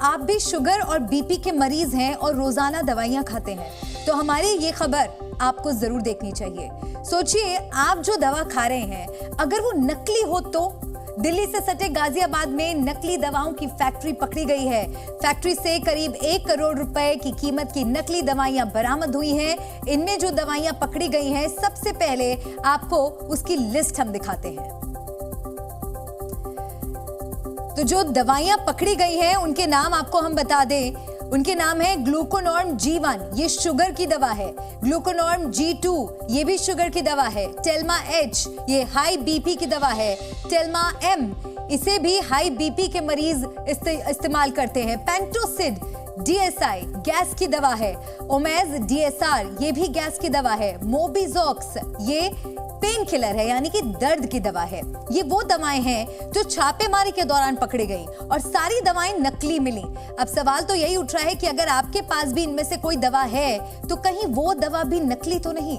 आप भी शुगर और बीपी के मरीज हैं और रोजाना दवाइयां खाते हैं तो हमारी ये खबर आपको जरूर देखनी चाहिए। सोचिए, आप जो दवा खा रहे हैं अगर वो नकली हो तो। दिल्ली से सटे गाजियाबाद में नकली दवाओं की फैक्ट्री पकड़ी गई है। फैक्ट्री से करीब 1 करोड़ रुपए की कीमत की नकली दवाइयां बरामद हुई हैं। इनमें जो दवाइयां पकड़ी गई हैं, सबसे पहले आपको उसकी लिस्ट हम दिखाते हैं। तो जो दवाइयां पकड़ी गई हैं उनके नाम आपको हम बता दें। उनके नाम है ग्लूकोनॉर्म G1, ये शुगर की दवा है। ग्लूकोनॉर्म G2, ये भी शुगर की दवा है। टेल्मा H, ये हाई बीपी की दवा है। टेल्मा M, इसे भी हाई बीपी के मरीज इस्तेमाल करते हैं। पेंटोसिड DSI, गैस की दवा है। ओमेज DSR, ये भी गैस की दवा है। मोबिजॉक्स, ये पेन किलर है यानी कि दर्द की दवा है। ये वो दवाएं हैं जो छापेमारी के दौरान पकड़ी गई और सारी दवाएं नकली मिली। अब सवाल तो यही उठ रहा है कि अगर आपके पास भी इनमें से कोई दवा है तो कहीं वो दवा भी नकली तो नहीं।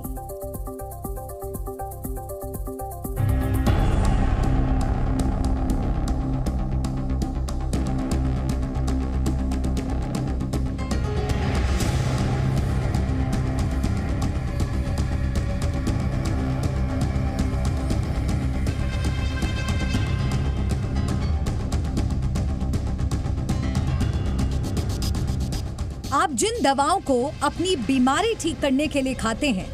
आप जिन दवाओं को अपनी बीमारी ठीक करने के लिए खाते हैं,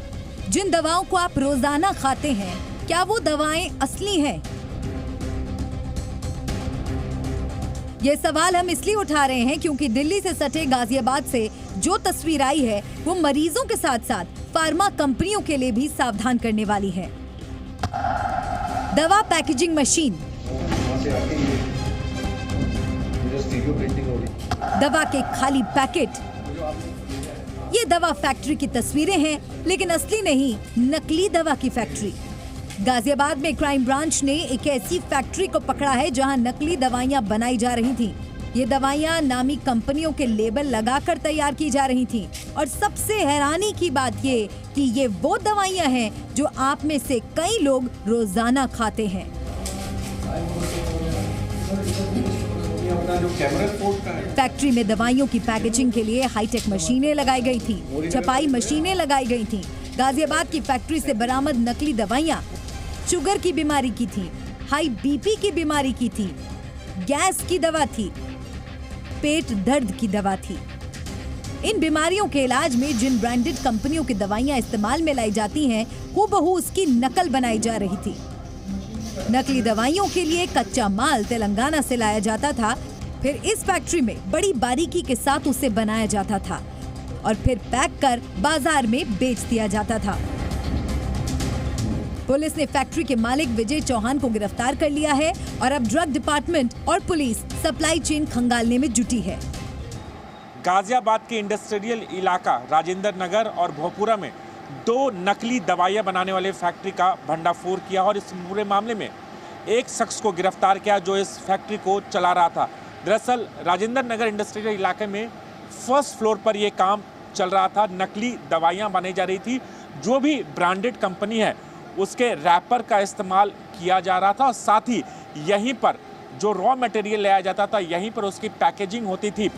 जिन दवाओं को आप रोजाना खाते हैं, क्या वो दवाएं असली हैं? ये सवाल हम इसलिए उठा रहे हैं क्योंकि दिल्ली से सटे गाजियाबाद से जो तस्वीर आई है वो मरीजों के साथ साथ फार्मा कंपनियों के लिए भी सावधान करने वाली है। दवा पैकेजिंग मशीन, दवा के खाली पैकेट, ये दवा फैक्ट्री की तस्वीरें हैं लेकिन असली नहीं, नकली दवा की फैक्ट्री। गाजियाबाद में क्राइम ब्रांच ने एक ऐसी फैक्ट्री को पकड़ा है जहां नकली दवाइयां बनाई जा रही थीं। ये दवाइयां नामी कंपनियों के लेबल लगाकर तैयार की जा रही थीं और सबसे हैरानी की बात ये कि ये वो दवाइयां हैं जो आप में से कई लोग रोजाना खाते हैं। फैक्ट्री में दवाइयों की पैकेजिंग के लिए हाईटेक मशीनें लगाई गई थी, छपाई मशीनें लगाई गई थी। गाजियाबाद की फैक्ट्री से बरामद नकली दवाइयां शुगर की बीमारी की थी, हाई बीपी की बीमारी की थी, गैस की दवा थी, पेट दर्द की दवा थी। इन बीमारियों के इलाज में जिन ब्रांडेड कंपनियों की दवाइयां इस्तेमाल में लाई जाती हैं, हूबहू उसकी नकल बनाई जा रही थी। नकली दवाइयों के लिए कच्चा माल तेलंगाना से लाया जाता था, फिर इस फैक्ट्री में बड़ी बारीकी के साथ उसे बनाया जाता था और फिर पैक कर बाजार में बेच दिया जाता था। पुलिस ने फैक्ट्री के मालिक विजय चौहान को गिरफ्तार कर लिया है और अब ड्रग डिपार्टमेंट और पुलिस सप्लाई चेन खंगालने में जुटी है। गाजियाबाद के इंडस्ट्रियल इलाका राजेंद्र नगर और भोपुरा में 2 नकली दवाइयां बनाने वाले फैक्ट्री का भंडाफोड़ किया और इस पूरे मामले में एक शख्स को गिरफ्तार किया जो इस फैक्ट्री को चला रहा था। दरअसल राजेंद्र नगर इंडस्ट्रियल इलाके में फर्स्ट फ्लोर पर यह काम चल रहा था। नकली दवाइयां बनाई जा रही थी। जो भी ब्रांडेड कंपनी है उसके रैपर का इस्तेमाल किया जा रहा था और साथ ही यहीं पर जो रॉ मटेरियल लाया जाता था यहीं पर उसकी पैकेजिंग होती थी।